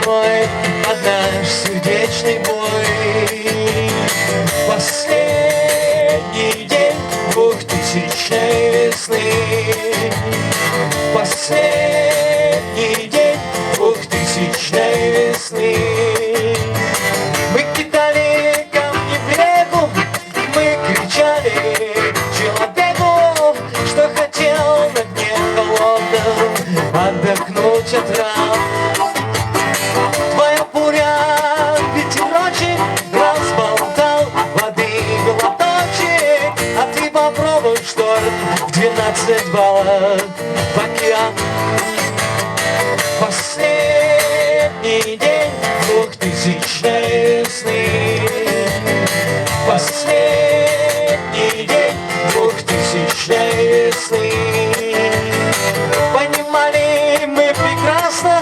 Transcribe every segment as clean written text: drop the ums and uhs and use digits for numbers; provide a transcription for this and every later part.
мой, под наш сердечный бой. Последний день 2000-й весны. Последний день 2000-й весны. Мы кидали камни в реку, мы кричали человеку, что хотел на дне холодном отдохнуть от ран. Твоя буря, ветерочек, разболтал воды глоточек, а ты попробуй шторм в 12 баллов в океан. Последний день 2000-й весны. Последний день 2000-й весны. Понимали мы прекрасно,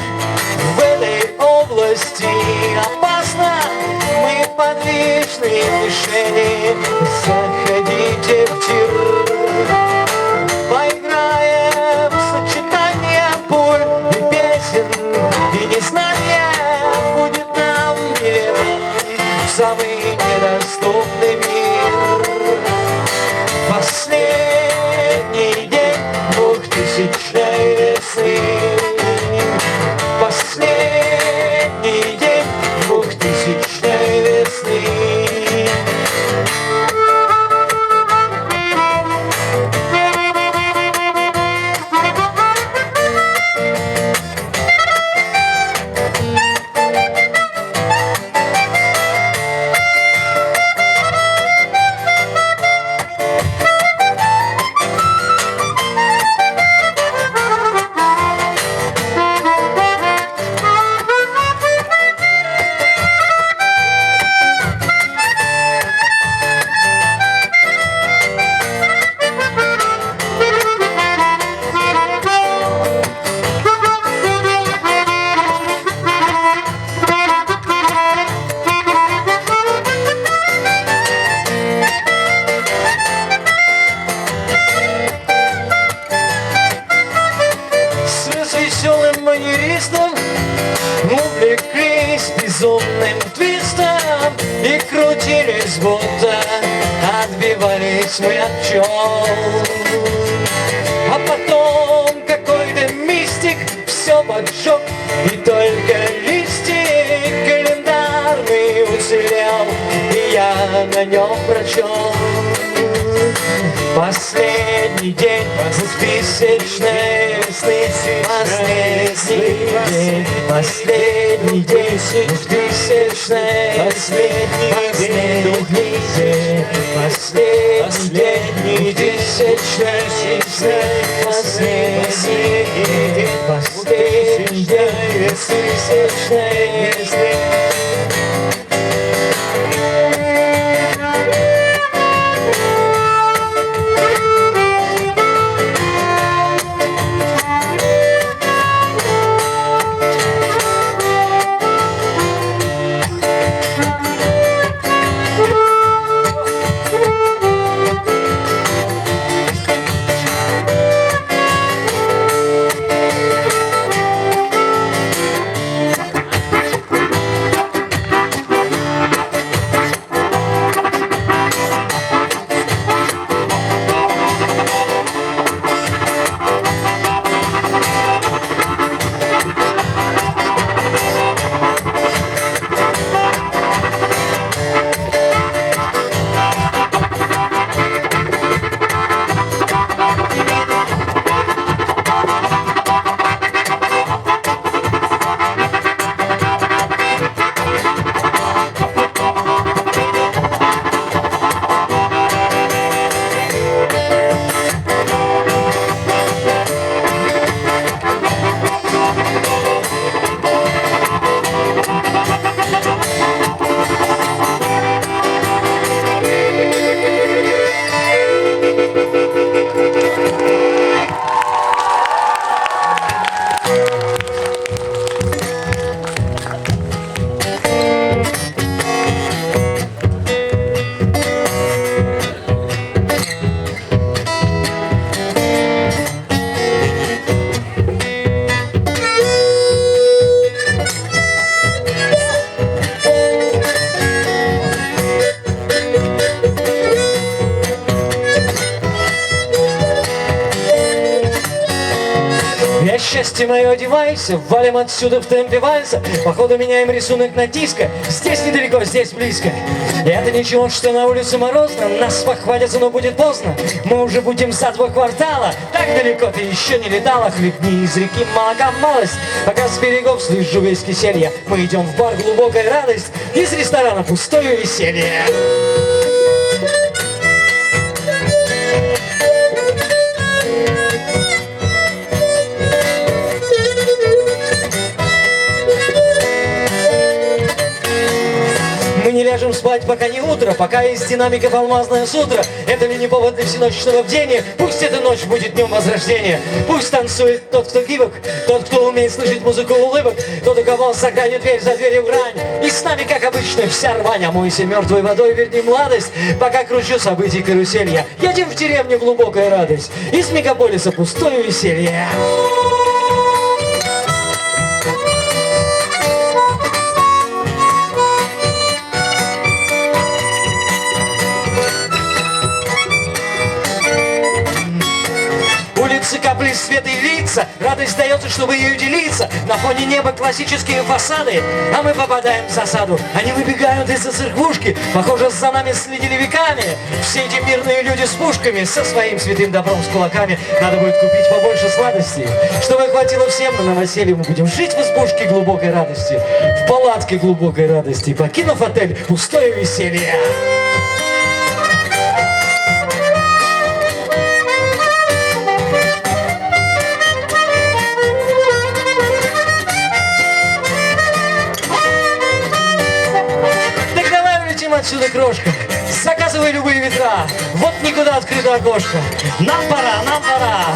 в этой области опасно. Мы подвижные мишени, заходите в тир. Поиграем в сочетание пуль и песен, и незнание будет нам билетом в самый недоступный мир. Последний день 2000-й весны. Последний день 2000-й весны. Веселым манеристом увлеклись безумным твистом и крутились, будто отбивались мы от пчел. А потом какой-то мистик все поджег, и только листик календарный уцелел, и я на нем прочел. Последний день 2000-й весны. Последний день 2000-й. Последний день 2000-й. Последний день 2000-й. Гости мои, одевайся, валим отсюда в темпе вальса. Походу меняем рисунок на диско. Здесь недалеко, здесь близко. И это ничего, что на улице морозно. Нас похвалятся, но будет поздно. Мы уже будем за 2 квартала. Так далеко ты еще не летала. Хлебни из реки молока малость. Пока с берегов слышу весь киселье. Мы идем в бар «Глубокая радость». Из ресторана «Пустое веселье». Мы не ляжем спать, пока не утро, пока из динамиков алмазное сутро. Это ли не повод для всеночного бдения? Пусть эта ночь будет днем возрождения. Пусть танцует тот, кто гибок, тот, кто умеет слышать музыку улыбок, тот, у кого за гранью дверь, за дверью грань. И с нами, как обычно, вся рвань. Омойся мертвой водой, верни младость. Пока кручу событий карусель я. Едем в деревню «Глубокая радость». Из мегаполиса «Пустое веселье». Капли света и лица, радость дается, чтобы ее делиться. На фоне неба классические фасады, а мы попадаем в засаду. Они выбегают из-за церквушки, похоже, за нами следили веками. Все эти мирные люди с пушками, со своим святым добром, с кулаками. Надо будет купить побольше сладостей, чтобы хватило всем на новоселье. Мы будем жить в избушке глубокой радости, в палатке глубокой радости, покинув отель «Пустое веселье». Отсюда, крошка, заказывай любые ветра. Вот никуда открыто окошко. Нам пора, нам пора.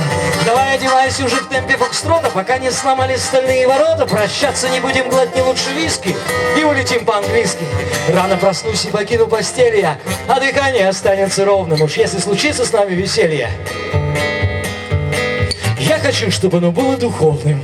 Давай одевайся уже в темпе фокстрота, пока не сломались стальные ворота. Прощаться не будем, глотни лучше виски и улетим по-английски. Рано проснусь и покину постель я, а дыхание останется ровным, уж если случится с нами веселье. Я хочу, чтобы оно было духовным.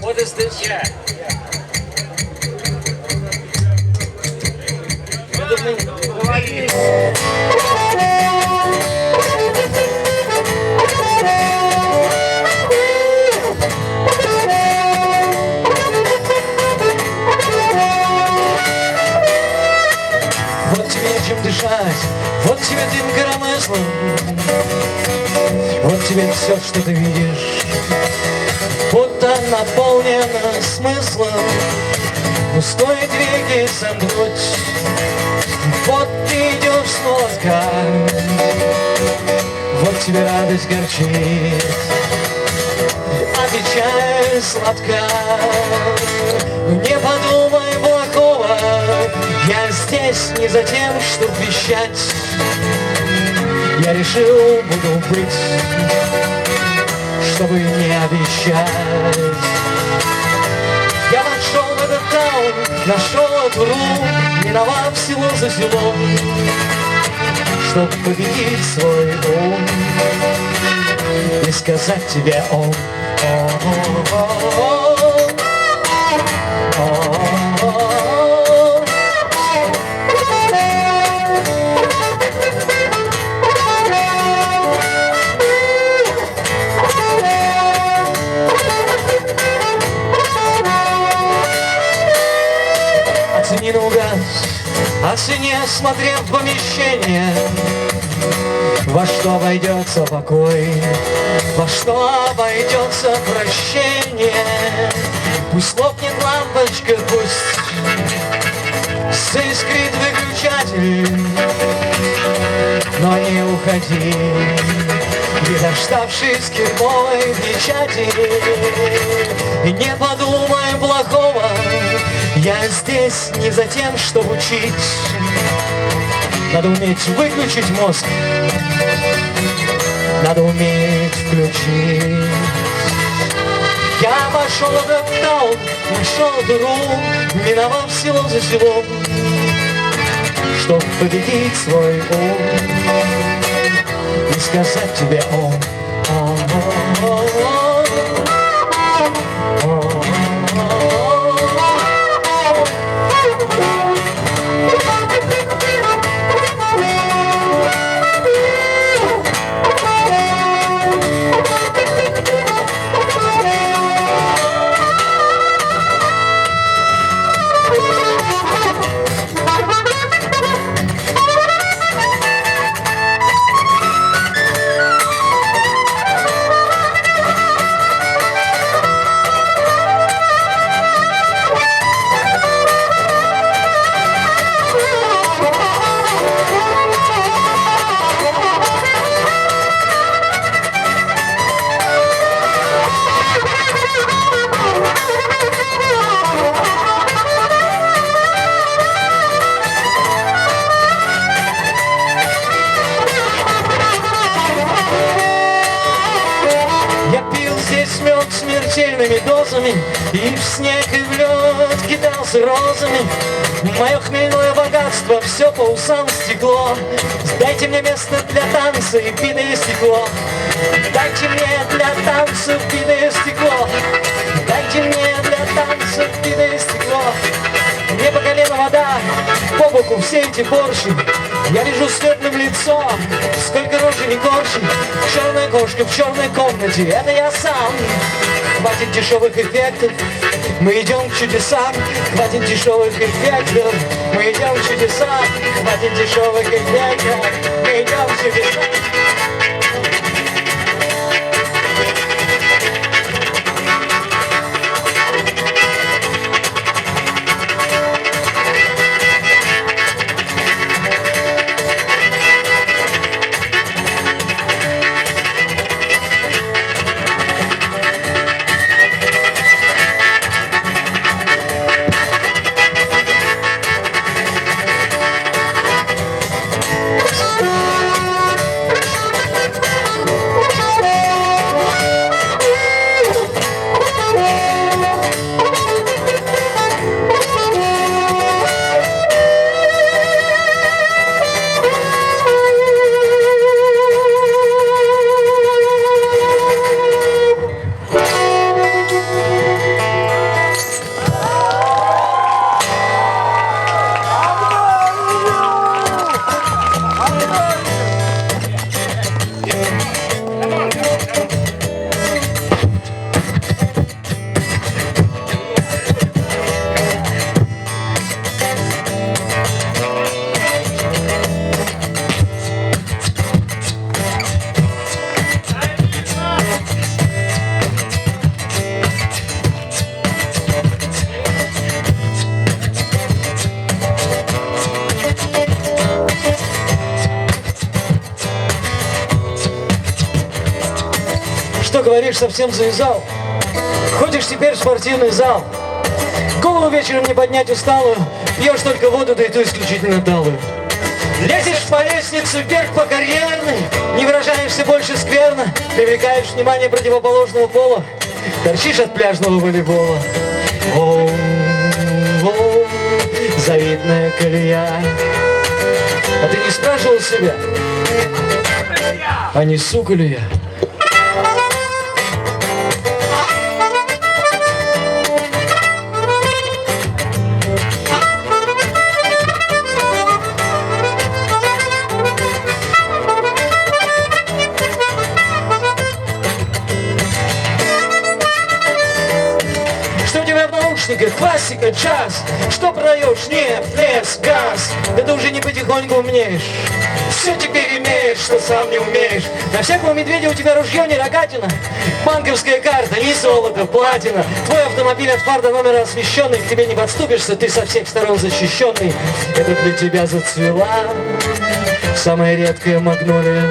What is this? Yeah. Вот тебе чем дышать, вот тебе дым коромыслом, вот тебе все, что ты видишь. Вот будто наполнена смыслом. Но стоит веки сомкнуть, вот ты идешь с молотка, вот тебе радость горчит, а печаль сладка. Не подумай плохого, я здесь не за тем, чтобы вещать. Я решил, буду быть, чтобы не обещать. Я вошел в этот таун, нашел эту ру, миновав село за селом, чтоб победить свой ум и сказать тебе он. Оцени наугад, оцени, осмотрев помещение, во что обойдется покой, во что обойдется прощение. Пусть лопнет лампочка, пусть заискрит выключатель, но не уходи, не дождавшись кирповой печати. И не подумай плохого, я здесь не за тем, чтобы учить. Надо уметь выключить мозг, надо уметь включить. Я пошел в этот таун, нашел дыру, миновав село за селом, чтоб победить свой ум и сказать тебе он. Смертельными дозами и в снег, и в лед кидался розами. Мое хмельное богатство все по усам стекло. Дайте мне место для танца и битое стекло. Дайте мне для танца битое стекло. Дайте мне для танца битое стекло. Мне по колено вода, по боку все эти поршни. Я вижу светлым лицо, сколько рожей не коршей. Черная кошка в черной комнате, это я сам. Хватит дешевых эффектов, мы идем к чудесам. Хватит дешевых эффектов, мы идем к чудесам. Хватит дешевых эффектов, мы идем к чудесам. говоришь, совсем завязал. Ходишь теперь в спортивный зал. Голову вечером не поднять усталую, пьешь только воду, да и ту исключительно талую. Лезешь по лестнице вверх по карьерной, не выражаешься больше скверно, привлекаешь внимание противоположного пола, торчишь от пляжного волейбола. О, завидная колея. А ты не спрашивал себя, а не сука ли я? Классика, джаз, что продаешь? Нефть, лес, газ. Да ты уже не потихоньку умнеешь. Все теперь имеешь, что сам не умеешь. На всякого медведя у тебя ружье не рогатина. Банковская карта, не золото, платина. Твой автомобиль от фар до номера освещенный. К тебе не подступишься, ты со всех сторон защищенный. Это для тебя зацвела самая редкая магнолия.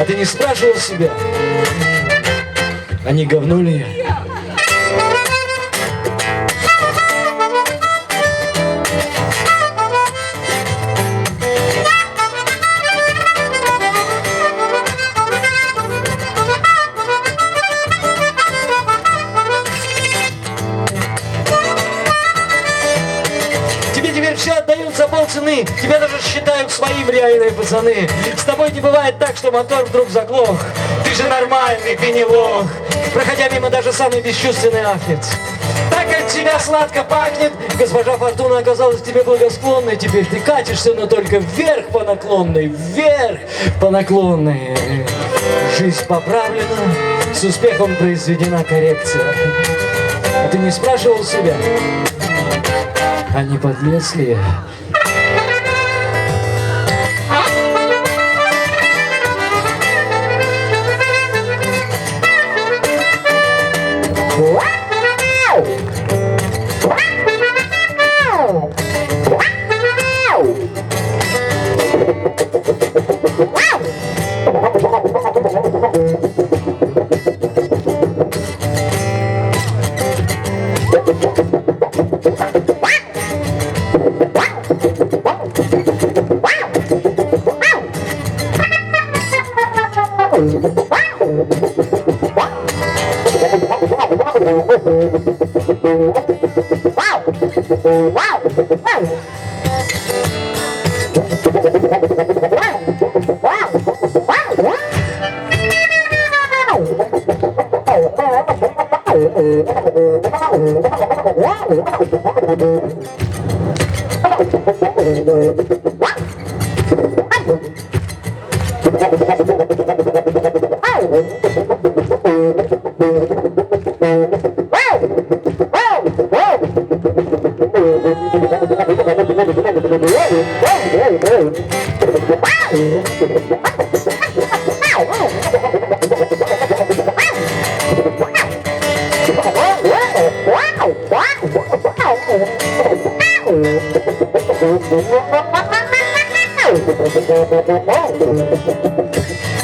А ты не спрашивал себя, а не говно ли я? Все отдают за полцены, тебя даже считают своим реальные пацаны. С тобой не бывает так, что мотор вдруг заглох. Ты же нормальный, ты не лох. Проходя мимо, даже самый бесчувственный ахнет. Так от тебя сладко пахнет. Госпожа Фортуна оказалась тебе благосклонной. Теперь ты катишься, но только вверх по наклонной. Вверх по наклонной. Жизнь поправлена, с успехом произведена коррекция. А ты не спрашивал себя, а не подлец ли я?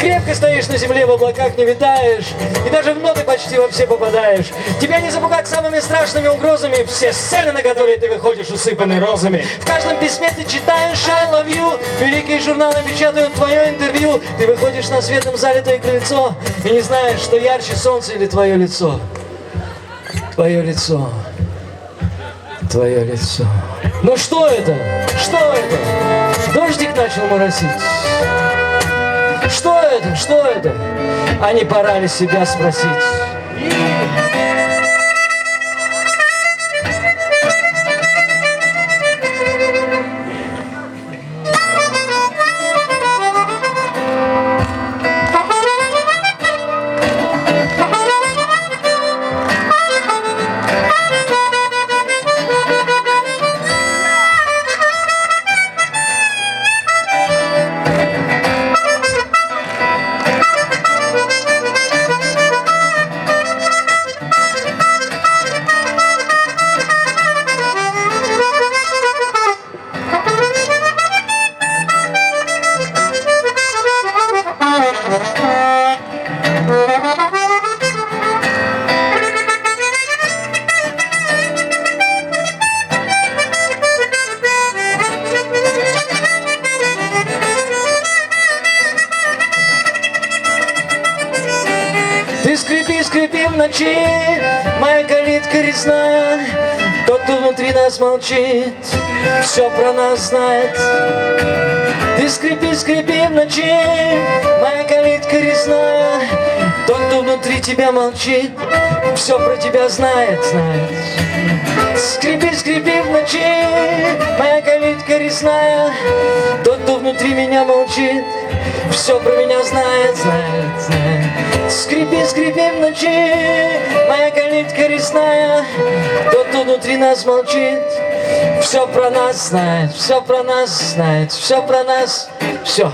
Крепко стоишь на земле, в облаках не витаешь, и даже в ноты почти во все попадаешь. Тебя не запугать самыми страшными угрозами. Все сцены, на которые ты выходишь, усыпаны розами. В каждом письме ты читаешь I love you. Великие журналы печатают твое интервью. Ты выходишь на светом залитое крыльцо и не знаешь, что ярче солнце или твое лицо. Твое лицо. Твое лицо. Ну что это? Что это? Дождик начал моросить. Что это? Что это? А не пора ли себя спросить? ночи, моя калитка резная. Тот, кто внутри нас молчит, все про нас знает. Ты скрипи, скрипи в ночи, моя калитка резная. Тот, кто внутри тебя молчит, все про тебя знает, знает. Скрипи, скрипи в ночи, моя калитка резная. Тот, кто внутри меня молчит, все про меня знает, знает, знает. Скрипи, скрипи в ночи, моя калитка резная. Тот, кто внутри нас молчит, все про нас знает, все про нас знает, все про нас, все.